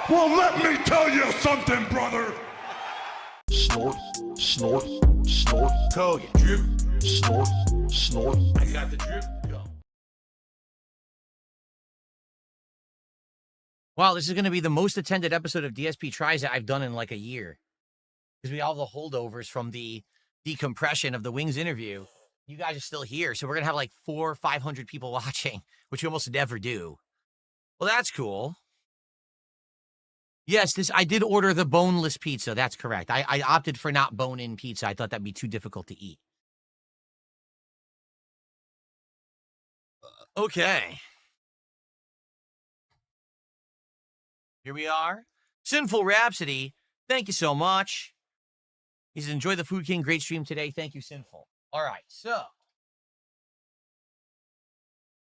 Well, let me tell you something, brother. Snort, snort, snort. Code drip. Snort, snort. I got the drip. Go. Wow, this is going to be the most attended episode of DSP Tries It I've done in like a year. Because we have the holdovers from the decompression of the Wings interview. You guys are still here, so we're going to have like 400 or 500 people watching, which we almost never do. Well, that's cool. Yes, I did order the boneless pizza. That's correct. I opted for not bone-in pizza. I thought that'd be too difficult to eat. Okay. Here we are. Sinful Rhapsody, thank you so much. He says, enjoy the Food King. Great stream today. Thank you, Sinful. All right, so.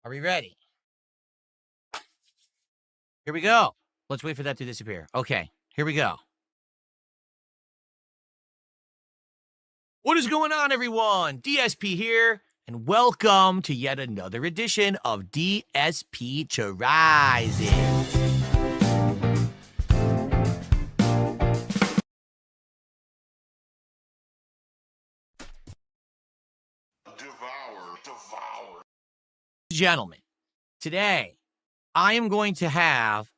Are we ready? Here we go. Let's wait for that to disappear. Okay, here we go. What is going on, everyone? DSP here, and welcome to yet another edition of DSP Tries It. Devour. Gentlemen, today I am going to have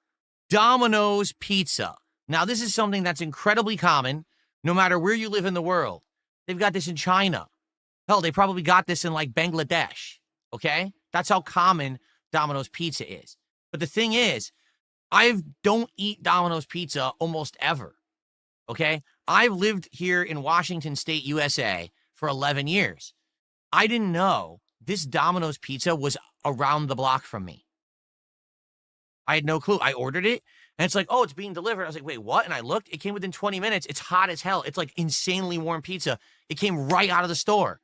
Domino's Pizza. Now, this is something that's incredibly common no matter where you live in the world. They've got this in China. Hell, they probably got this in like Bangladesh, okay? That's how common Domino's Pizza is. But the thing is, I don't eat Domino's Pizza almost ever, okay? I've lived here in Washington State, USA for 11 years. I didn't know this Domino's Pizza was around the block from me. I had no clue. I ordered it, and it's like, oh, it's being delivered. I was like, wait, what? And I looked. It came within 20 minutes. It's hot as hell. It's like insanely warm pizza. It came right out of the store.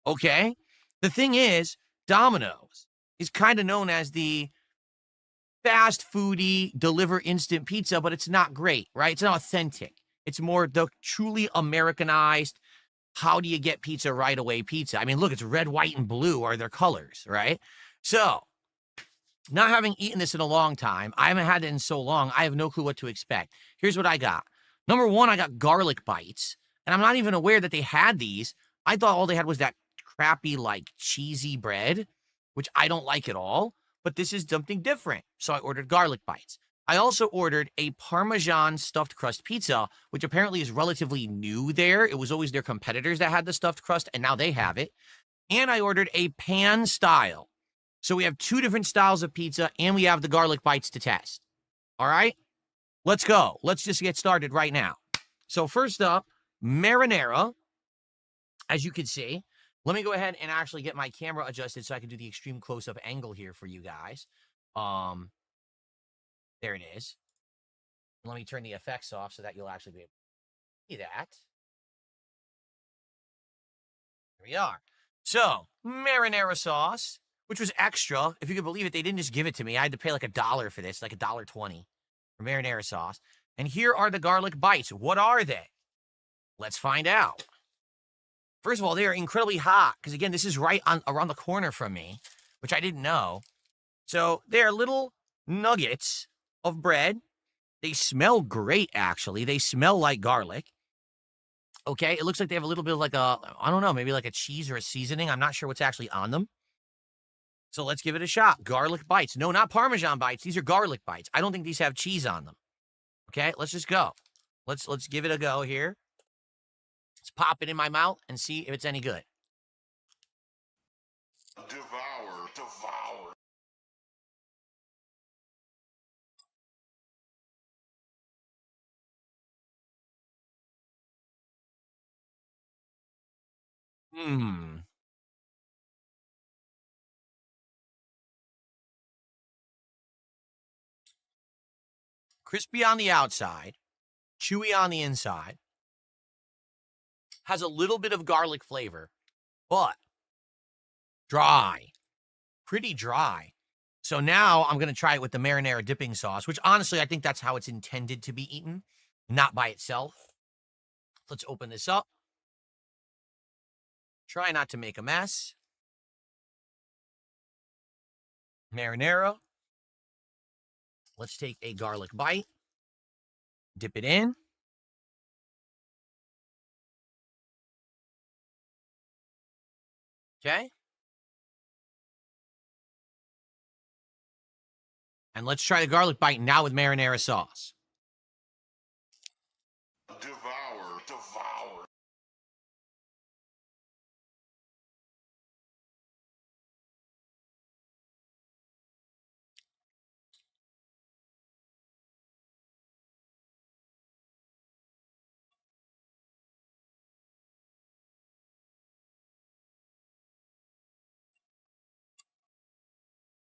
Okay. The thing is, Domino's is kind of known as the fast foodie, deliver instant pizza, but it's not great, right? It's not authentic. It's more the truly Americanized, how do you get pizza right away pizza? I mean, look, it's red, white, and blue are their colors, right? So, not having eaten this in a long time, I haven't had it in so long, I have no clue what to expect. Here's what I got. Number one, I got garlic bites, and I'm not even aware that they had these. I thought all they had was that crappy, like, cheesy bread, which I don't like at all, but this is something different, so I ordered garlic bites. I also ordered a Parmesan stuffed crust pizza, which apparently is relatively new there. It was always their competitors that had the stuffed crust, and now they have it. And I ordered a pan style. So we have two different styles of pizza, and we have the garlic bites to test. All right? Let's go. Let's just get started right now. So first up, marinara. As you can see, let me go ahead and actually get my camera adjusted so I can do the extreme close-up angle here for you guys. There it is. Let me turn the effects off so that you'll actually be able to see that. Here we are. So, marinara sauce, which was extra. If you can believe it, they didn't just give it to me. I had to pay like $1 for this, like $1.20 for marinara sauce. And here are the garlic bites. What are they? Let's find out. First of all, they are incredibly hot because, again, this is right around the corner from me, which I didn't know. So, they're little nuggets of bread. They smell great, actually. They smell like garlic. Okay, it looks like they have a little bit of like a, I don't know, maybe like a cheese or a seasoning. I'm not sure what's actually on them. So let's give it a shot. Garlic bites. No, not Parmesan bites. These are garlic bites. I don't think these have cheese on them. Okay, let's just go. Let's give it a go here. Let's pop it in my mouth and see if it's any good. Devour. Crispy on the outside, chewy on the inside. Has a little bit of garlic flavor, but dry. Pretty dry. So now I'm going to try it with the marinara dipping sauce, which honestly, I think that's how it's intended to be eaten, not by itself. Let's open this up. Try not to make a mess. Marinara. Let's take a garlic bite, dip it in. Okay. And let's try the garlic bite now with marinara sauce. Devour. Devour.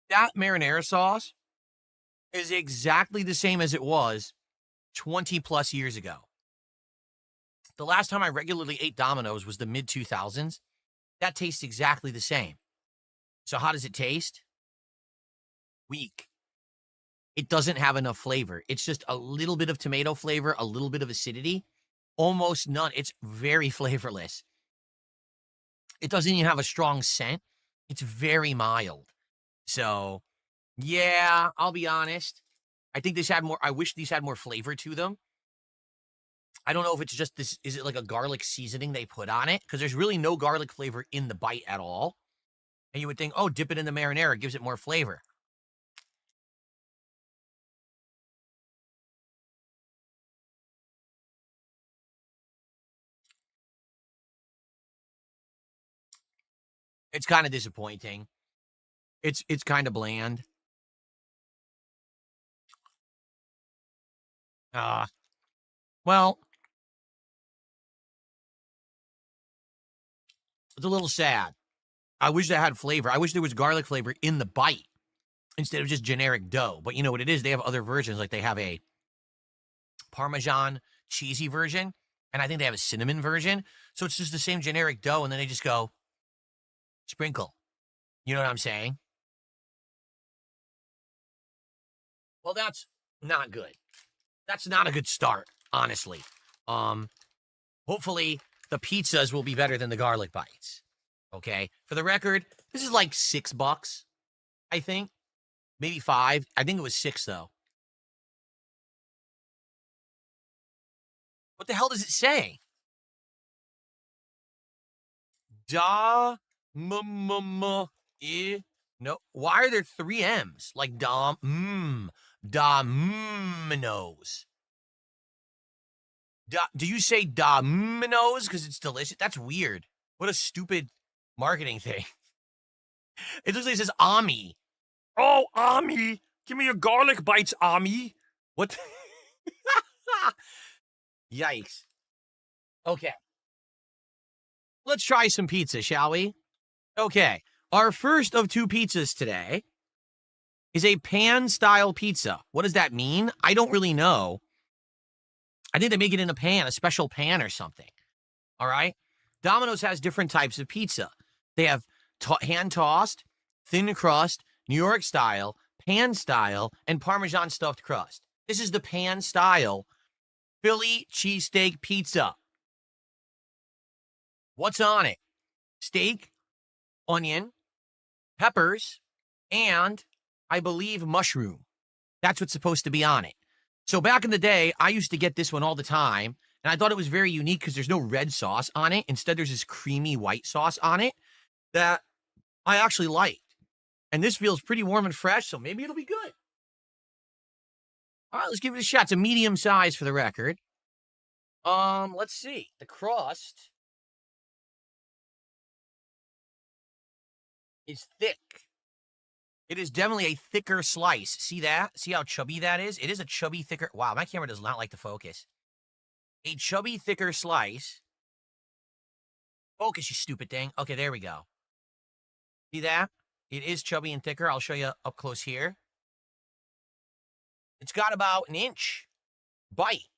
That marinara sauce is exactly the same as it was 20 plus years ago. The last time I regularly ate Domino's was the mid 2000s. That tastes exactly the same. So, how does it taste? Weak. It doesn't have enough flavor. It's just a little bit of tomato flavor, a little bit of acidity, almost none. It's very flavorless. It doesn't even have a strong scent. It's very mild. So, yeah, I'll be honest. I think I wish these had more flavor to them. I don't know if it's just this, is it like a garlic seasoning they put on it? Because there's really no garlic flavor in the bite at all. And you would think, oh, dip it in the marinara, it gives it more flavor. It's kind of disappointing. It's kind of bland. Well, it's a little sad. I wish that had flavor. I wish there was garlic flavor in the bite instead of just generic dough. But you know what it is? They have other versions. Like they have a Parmesan cheesy version, and I think they have a cinnamon version. So it's just the same generic dough, and then they just go sprinkle. You know what I'm saying? Well, that's not good. That's not a good start, honestly. Hopefully the pizzas will be better than the garlic bites. Okay. For the record, this is like $6, I think. Maybe 5. I think it was 6 though. What the hell does it say? Da no. Why are there 3 M's? Like Domino's. Do you say Domino's because it's delicious? That's weird. What a stupid marketing thing. It looks like it says Ami. Oh, Ami. Give me your garlic bites, Ami. What? Yikes. Okay. Let's try some pizza, shall we? Okay. Our first of 2 pizzas today is a pan-style pizza. What does that mean? I don't really know. I think they make it in a pan, a special pan or something. All right? Domino's has different types of pizza. They have hand-tossed, thin crust, New York style, pan style, and Parmesan stuffed crust. This is the pan style Philly cheesesteak pizza. What's on it? Steak, onion, peppers, and I believe mushroom. That's what's supposed to be on it. So back in the day, I used to get this one all the time, and I thought it was very unique because there's no red sauce on it. Instead, there's this creamy white sauce on it that I actually liked. And this feels pretty warm and fresh, so maybe it'll be good. All right, let's give it a shot. It's a medium size for the record. Let's see. The crust is thick. It is definitely a thicker slice. See that? See how chubby that is? It is a chubby, thicker. Wow, my camera does not like to focus. A chubby, thicker slice. Focus, you stupid thing. Okay, there we go. See that? It is chubby and thicker. I'll show you up close here. It's got about an inch bite.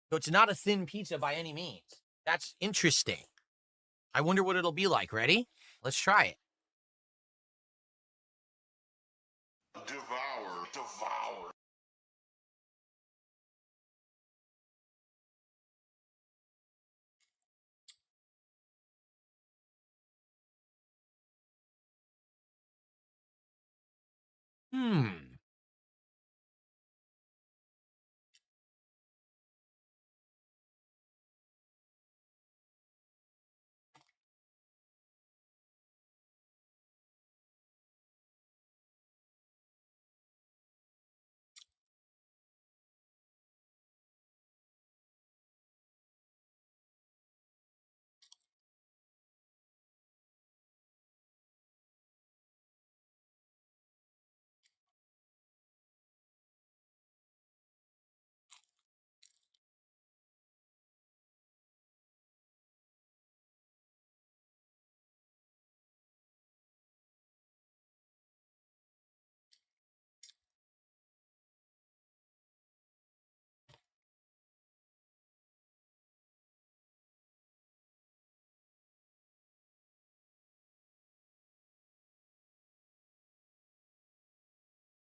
So it's not a thin pizza by any means. That's interesting. I wonder what it'll be like. Ready? Let's try it. Devour. Devour.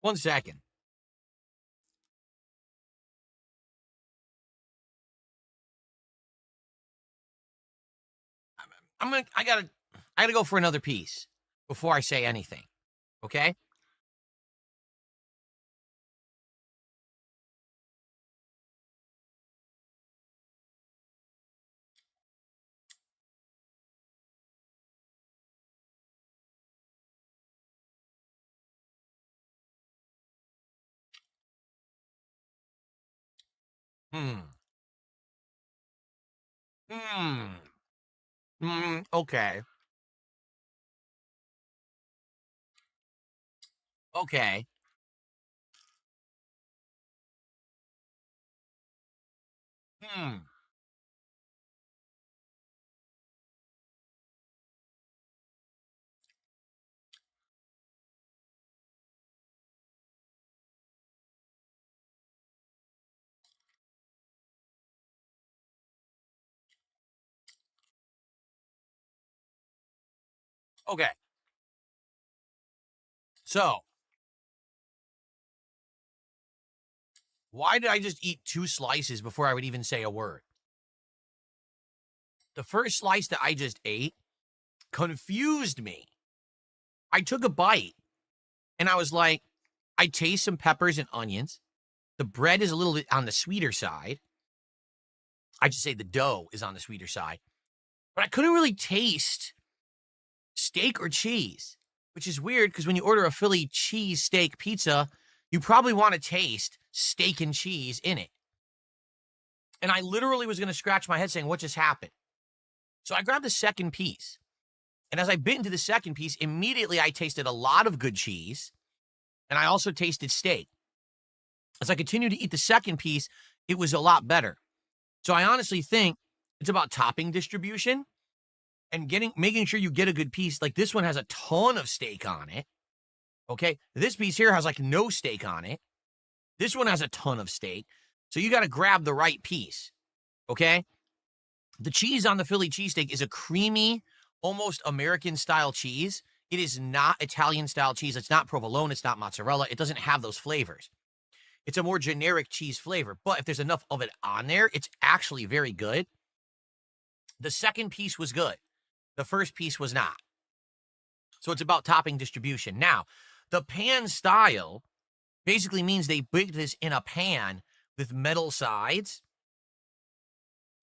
1 second. I gotta go for another piece before I say anything. Okay? Hmm. Hmm. Okay. Okay. Hmm. Okay. So, why did I just eat 2 slices before I would even say a word? The first slice that I just ate confused me. I took a bite and I was like, I taste some peppers and onions. The bread is a little bit on the sweeter side. I should say the dough is on the sweeter side. But I couldn't really taste steak or cheese, which is weird because when you order a Philly cheesesteak pizza, you probably want to taste steak and cheese in it. And I literally was going to scratch my head saying, what just happened? So I grabbed the second piece. And as I bit into the second piece, immediately I tasted a lot of good cheese. And I also tasted steak. As I continued to eat the second piece, it was a lot better. So I honestly think it's about topping distribution and making sure you get a good piece. Like this one has a ton of steak on it. Okay. This piece here has like no steak on it. This one has a ton of steak. So you got to grab the right piece. Okay. The cheese on the Philly cheesesteak is a creamy, almost American style cheese. It is not Italian style cheese. It's not provolone. It's not mozzarella. It doesn't have those flavors. It's a more generic cheese flavor. But if there's enough of it on there, it's actually very good. The second piece was good. The first piece was not. So it's about topping distribution. Now, the pan style basically means they baked this in a pan with metal sides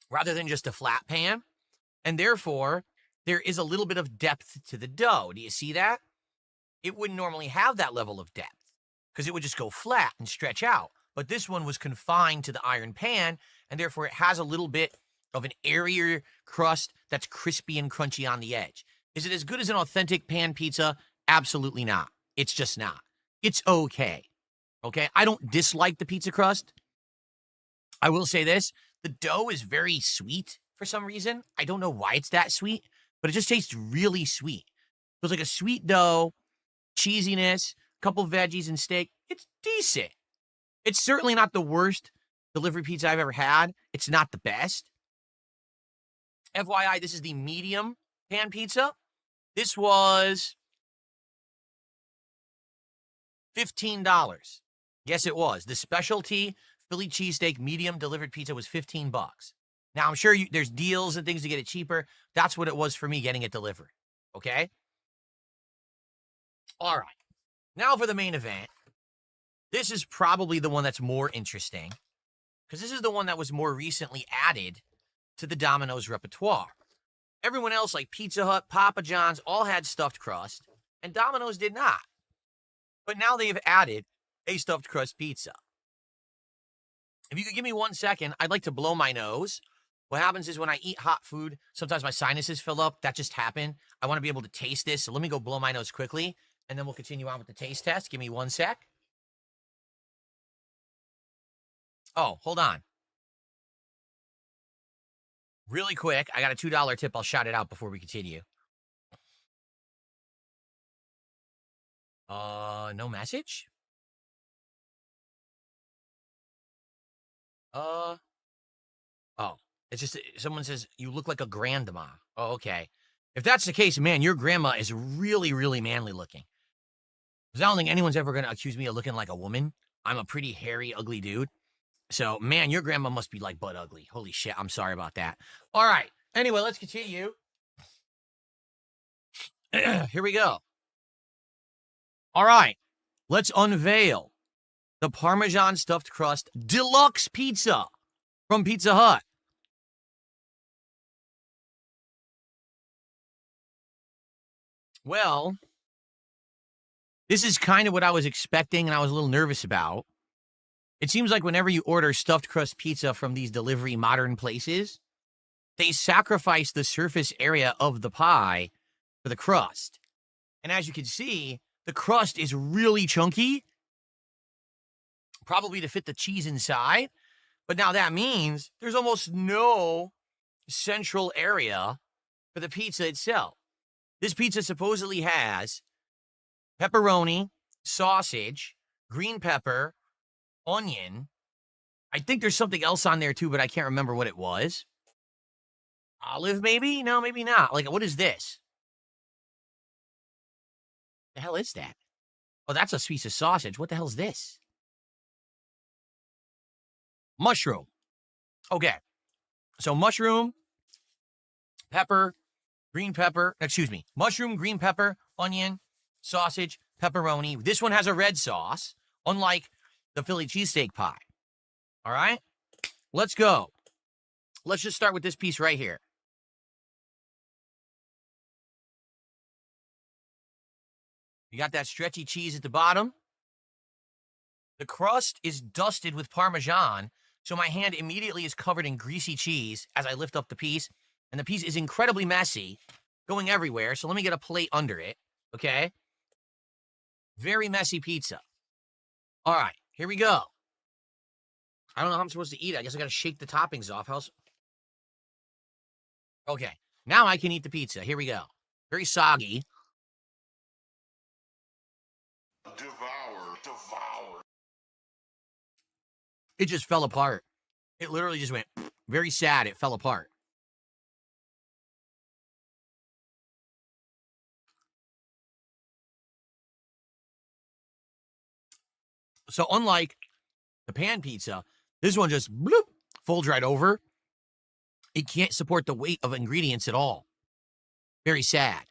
rather than just a flat pan. And therefore, there is a little bit of depth to the dough. Do you see that? It wouldn't normally have that level of depth because it would just go flat and stretch out. But this one was confined to the iron pan, and therefore it has a little bit of an airier crust that's crispy and crunchy on the edge. Is it as good as an authentic pan pizza? Absolutely not. It's just not. It's okay. Okay? I don't dislike the pizza crust. I will say this. The dough is very sweet for some reason. I don't know why it's that sweet, but it just tastes really sweet. It feels like a sweet dough, cheesiness, couple veggies and steak. It's decent. It's certainly not the worst delivery pizza I've ever had. It's not the best. FYI, this is the medium pan pizza. This was $15. Yes, it was. The specialty Philly cheesesteak medium delivered pizza was $15. Now, I'm sure there's deals and things to get it cheaper. That's what it was for me getting it delivered. Okay? All right. Now for the main event. This is probably the one that's more interesting because this is the one that was more recently added to the Domino's repertoire. Everyone else, like Pizza Hut, Papa John's, all had stuffed crust, and Domino's did not. But now they've added a stuffed crust pizza. If you could give me 1 second, I'd like to blow my nose. What happens is when I eat hot food, sometimes my sinuses fill up. That just happened. I want to be able to taste this, so let me go blow my nose quickly, and then we'll continue on with the taste test. Give me 1 sec. Oh, hold on. Really quick, I got a $2 tip. I'll shout it out before we continue. No message? Oh, it's just someone says, you look like a grandma. Oh, okay. If that's the case, man, your grandma is really, really manly looking. Because I don't think anyone's ever going to accuse me of looking like a woman. I'm a pretty hairy, ugly dude. So, man, your grandma must be like butt ugly. Holy shit. I'm sorry about that. All right. Anyway, let's continue. Here we go. All right. Let's unveil the Parmesan stuffed crust deluxe pizza from Pizza Hut. Well, this is kind of what I was expecting and I was a little nervous about. It seems like whenever you order stuffed crust pizza from these delivery modern places, they sacrifice the surface area of the pie for the crust. And as you can see, the crust is really chunky, probably to fit the cheese inside. But now that means there's almost no central area for the pizza itself. This pizza supposedly has pepperoni, sausage, green pepper, onion. I think there's something else on there too, but I can't remember what it was. Olive, maybe? No, maybe not. Like, what is this? The hell is that? Oh, that's a piece of sausage. What the hell is this? Mushroom. Okay. So mushroom, pepper, green pepper, mushroom, green pepper, onion, sausage, pepperoni. This one has a red sauce, unlike the Philly cheesesteak pie. All right? Let's go. Let's just start with this piece right here. You got that stretchy cheese at the bottom. The crust is dusted with Parmesan, so my hand immediately is covered in greasy cheese as I lift up the piece, and the piece is incredibly messy, going everywhere, so let me get a plate under it, okay? Very messy pizza. All right, here we go. I don't know how I'm supposed to eat it. I guess I got to shake the toppings off. Okay, now I can eat the pizza. Here we go. Very soggy. Devour. It just fell apart. It literally just went very sad. It fell apart. So unlike the pan pizza, this one just bloop, folds right over. It can't support the weight of ingredients at all. Very sad.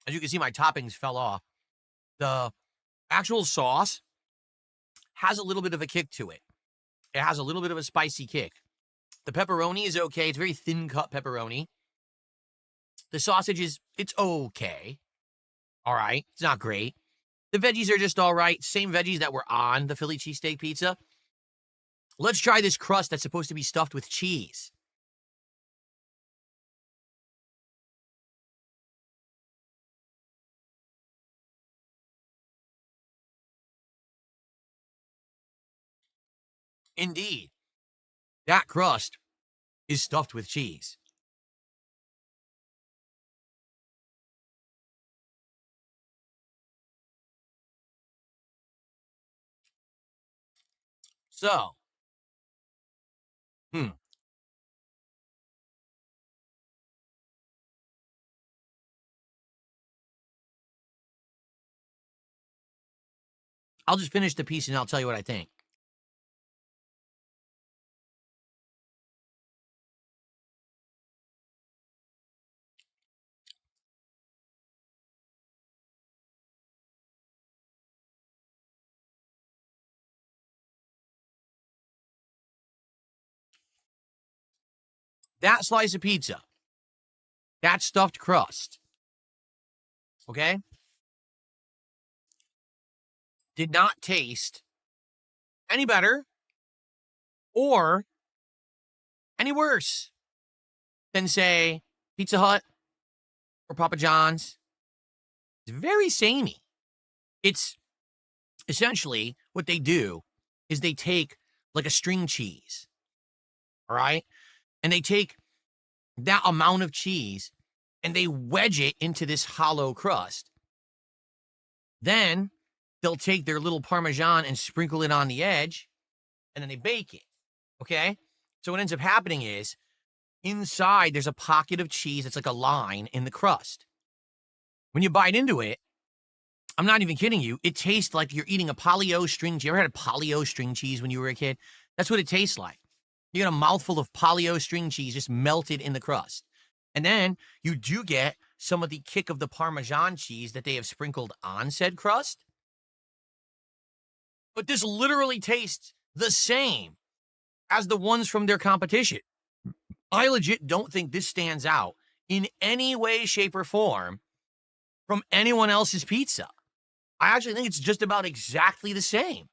As you can see, my toppings fell off. The actual sauce has a little bit of a kick to it. It has a little bit of a spicy kick. The pepperoni is okay. It's very thin cut pepperoni. The sausage it's okay. All right. It's not great. The veggies are just all right. Same veggies that were on the Philly cheesesteak pizza. Let's try this crust that's supposed to be stuffed with cheese. Indeed, that crust is stuffed with cheese. So, I'll just finish the piece and I'll tell you what I think. That slice of pizza, that stuffed crust, okay, did not taste any better or any worse than, say, Pizza Hut or Papa John's. It's very samey. It's essentially what they do is they take like a string cheese, all right? And they take that amount of cheese and they wedge it into this hollow crust. Then they'll take their little Parmesan and sprinkle it on the edge, and then they bake it, okay? So what ends up happening is, inside there's a pocket of cheese that's like a line in the crust. When you bite into it, I'm not even kidding you, it tastes like you're eating a polio string cheese. You ever had a polio string cheese when you were a kid? That's what it tastes like. You get a mouthful of polio string cheese just melted in the crust. And then you do get some of the kick of the Parmesan cheese that they have sprinkled on said crust. But this literally tastes the same as the ones from their competition. I legit don't think this stands out in any way, shape, or form from anyone else's pizza. I actually think it's just about exactly the same.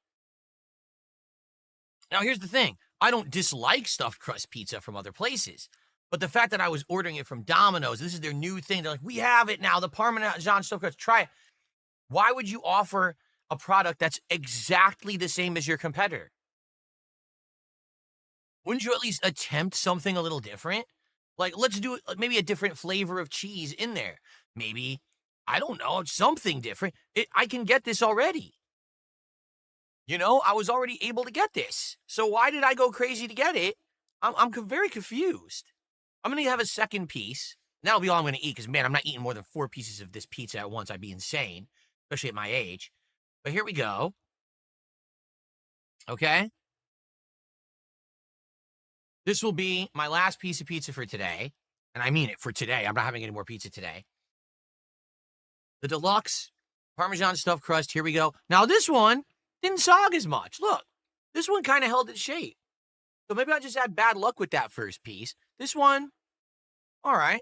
Now, here's the thing. I don't dislike stuffed crust pizza from other places, but the fact that I was ordering it from Domino's, this is their new thing. They're like, we have it now, the Parmesan stuffed crust, try it. Why would you offer a product that's exactly the same as your competitor? Wouldn't you at least attempt something a little different? Like, let's do maybe a different flavor of cheese in there. Maybe, I don't know, something different. I can get this already. You know, I was already able to get this. So why did I go crazy to get it? I'm very confused. I'm going to have a second piece. That'll be all I'm going to eat because, man, I'm not eating more than 4 pieces of this pizza at once. I'd be insane, especially at my age. But here we go. Okay. This will be my last piece of pizza for today. And I mean it, for today. I'm not having any more pizza today. The deluxe Parmesan stuffed crust. Here we go. Now, this one didn't sog as much. Look, this one kind of held its shape. So maybe I just had bad luck with that first piece. This one, all right.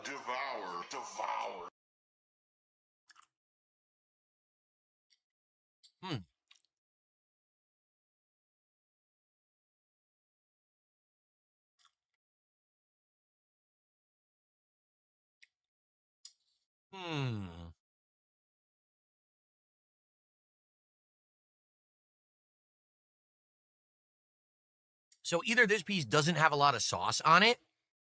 Devour, devour. Hmm. Hmm. So either this piece doesn't have a lot of sauce on it,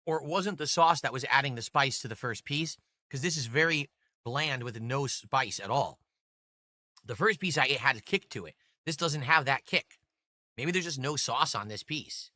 or it wasn't the sauce that was adding the spice to the first piece, because this is very bland with no spice at all. The first piece I ate had a kick to it. This doesn't have that kick. Maybe there's just no sauce on this piece.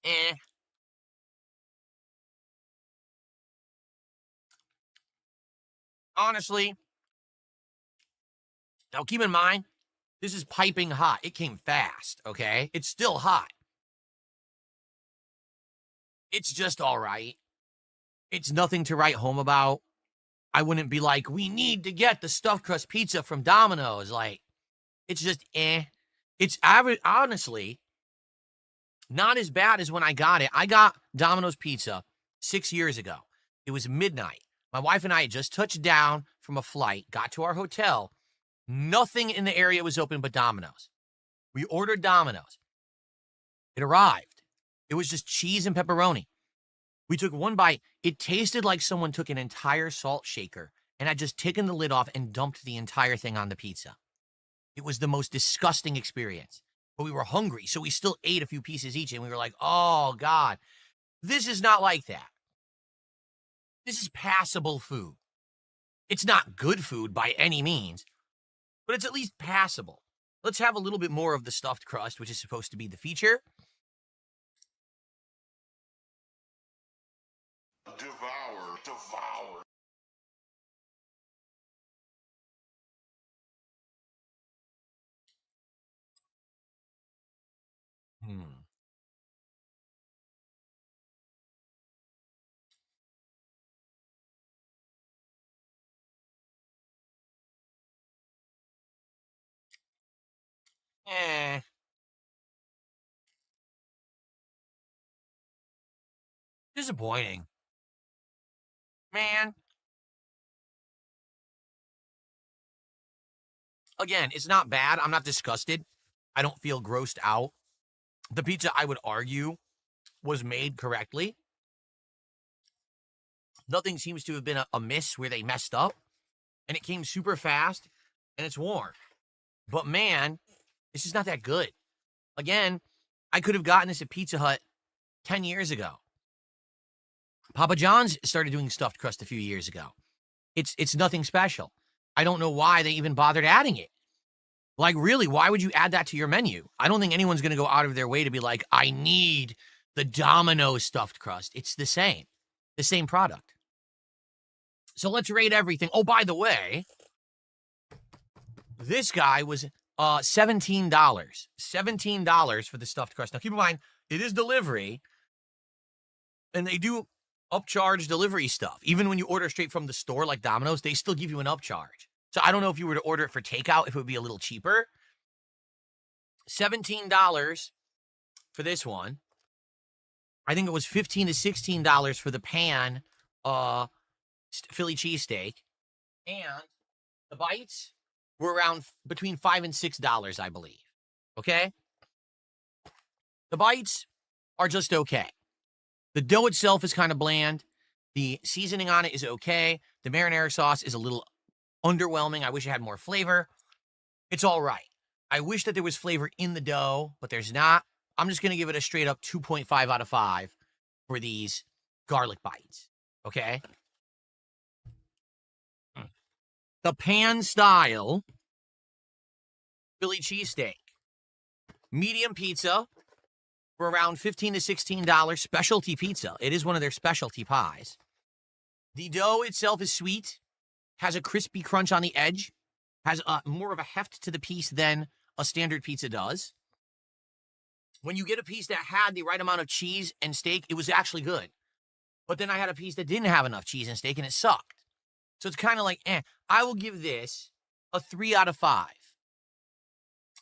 Eh. Honestly, now keep in mind, this is piping hot. It came fast, okay? It's still hot. It's just all right. It's nothing to write home about. I wouldn't be like, we need to get the stuffed crust pizza from Domino's. Like, it's just eh. It's average, honestly, not as bad as when I got it. I got Domino's pizza 6 years ago. It was midnight. My wife and I had just touched down from a flight, got to our hotel. Nothing in the area was open but Domino's. We ordered Domino's. It arrived. It was just cheese and pepperoni. We took one bite. It tasted like someone took an entire salt shaker and had just taken the lid off and dumped the entire thing on the pizza. It was the most disgusting experience. But we were hungry, so we still ate a few pieces each, and we were like, oh, God, this is not like that. This is passable food. It's not good food by any means, but it's at least passable. Let's have a little bit more of the stuffed crust, which is supposed to be the feature. Devour, devour. Hmm. Eh. Disappointing. Man. Again, it's not bad. I'm not disgusted. I don't feel grossed out. The pizza, I would argue, was made correctly. Nothing seems to have been a miss where they messed up. And it came super fast, and it's warm. But man, this is not that good. Again, I could have gotten this at Pizza Hut 10 years ago. Papa John's started doing stuffed crust a few years ago. It's nothing special. I don't know why they even bothered adding it. Like, really, why would you add that to your menu? I don't think anyone's going to go out of their way to be like, I need the Domino's stuffed crust. It's the same product. So let's rate everything. Oh, by the way, this guy was $17. $17 for the stuffed crust. Now, keep in mind, it is delivery, and they do upcharge delivery stuff. Even when you order straight from the store like Domino's, they still give you an upcharge. So I don't know if you were to order it for takeout, if it would be a little cheaper. $17 for this one. I think it was $15 to $16 for the pan Philly cheesesteak. And the bites were around between $5 and $6, I believe. Okay? The bites are just okay. The dough itself is kind of bland. The seasoning on it is okay. The marinara sauce is a little underwhelming. I wish it had more flavor. It's all right. I wish that there was flavor in the dough, but there's not. I'm just going to give it a straight up 2.5 out of 5 for these garlic bites. Okay? The pan style Philly cheesesteak. Medium pizza for around $15 to $16. Specialty pizza. It is one of their specialty pies. The dough itself is sweet, has a crispy crunch on the edge, has more of a heft to the piece than a standard pizza does. When you get a piece that had the right amount of cheese and steak, it was actually good. But then I had a piece that didn't have enough cheese and steak, and it sucked. So it's kind of like, I will give this a 3 out of 5.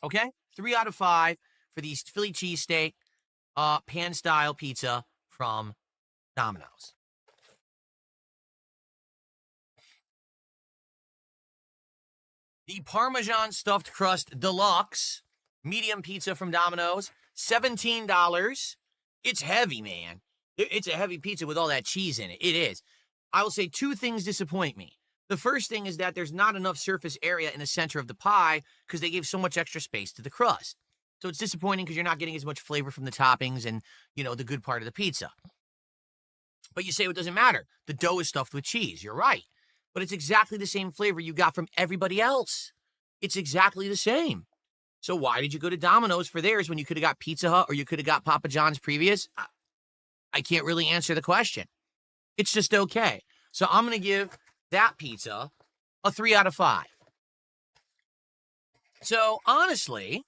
Okay? 3 out of 5 for these Philly cheesesteak pan-style pizza from Domino's. The Parmesan Stuffed Crust Deluxe medium pizza from Domino's, $17. It's heavy, man. It's a heavy pizza with all that cheese in it. It is. I will say 2 things disappoint me. The first thing is that there's not enough surface area in the center of the pie because they gave so much extra space to the crust. So it's disappointing because you're not getting as much flavor from the toppings and, the good part of the pizza. But you say it doesn't matter. The dough is stuffed with cheese. You're right. But it's exactly the same flavor you got from everybody else. It's exactly the same. So why did you go to Domino's for theirs when you could have got Pizza Hut or you could have got Papa John's previous? I can't really answer the question. It's just okay. So I'm going to give that pizza a 3 out of 5. So honestly,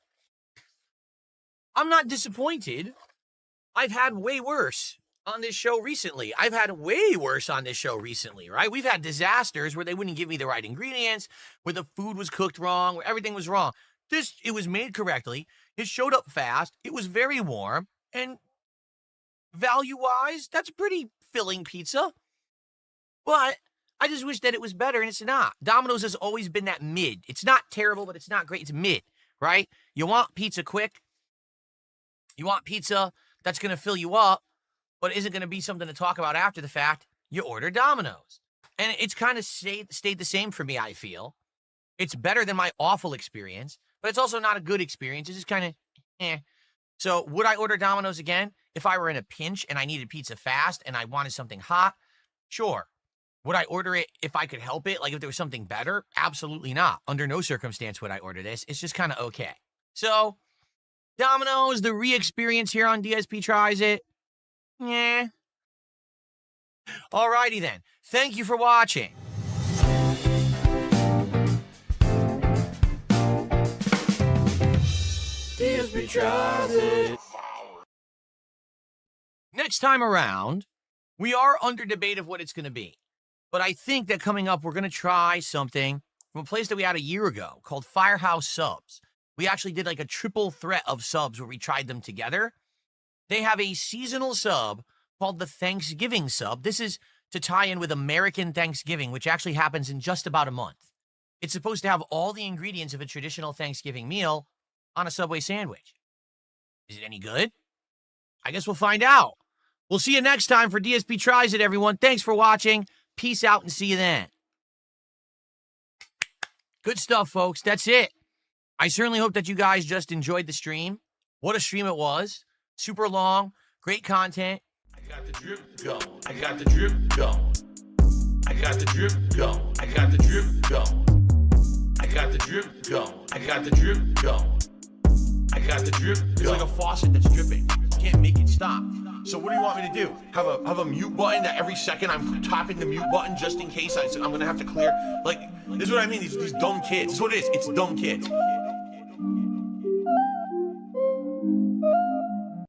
I'm not disappointed. I've had way worse on this show recently. Right? We've had disasters where they wouldn't give me the right ingredients, where the food was cooked wrong, where everything was wrong. It was made correctly. It showed up fast. It was very warm. And value-wise, that's a pretty filling pizza. But I just wish that it was better, and it's not. Domino's has always been that mid. It's not terrible, but it's not great. It's mid, right? You want pizza quick. You want pizza that's going to fill you up, but isn't going to be something to talk about after the fact. You order Domino's. And it's kind of stayed the same for me, I feel. It's better than my awful experience, but it's also not a good experience. It's just kind of, So would I order Domino's again? If I were in a pinch and I needed pizza fast and I wanted something hot, sure. Would I order it if I could help it? Like if there was something better? Absolutely not. Under no circumstance would I order this. It's just kind of okay. So, Domino's, the re-experience here on DSP Tries It. Yeah. Alrighty then. Thank you for watching. DSP Tries It. Next time around, we are under debate of what it's going to be. But I think that coming up, we're going to try something from a place that we had a year ago called Firehouse Subs. We actually did like a triple threat of subs where we tried them together. They have a seasonal sub called the Thanksgiving sub. This is to tie in with American Thanksgiving, which actually happens in just about a month. It's supposed to have all the ingredients of a traditional Thanksgiving meal on a Subway sandwich. Is it any good? I guess we'll find out. We'll see you next time for DSP Tries It, everyone. Thanks for watching. Peace out and see you then. Good stuff, folks. That's it. I certainly hope that you guys just enjoyed the stream. What a stream it was. Super long. Great content. I got the drip going. I got the drip going. I got the drip going. I got the drip going. I got the drip going. I got the drip going. I got the drip going. It's like a faucet that's dripping. You can't make it stop. So what do you want me to do? Have a mute button that every second I'm tapping the mute button just in case I'm gonna have to clear? Like, this is what I mean, these dumb kids. This is what it is, it's dumb kids.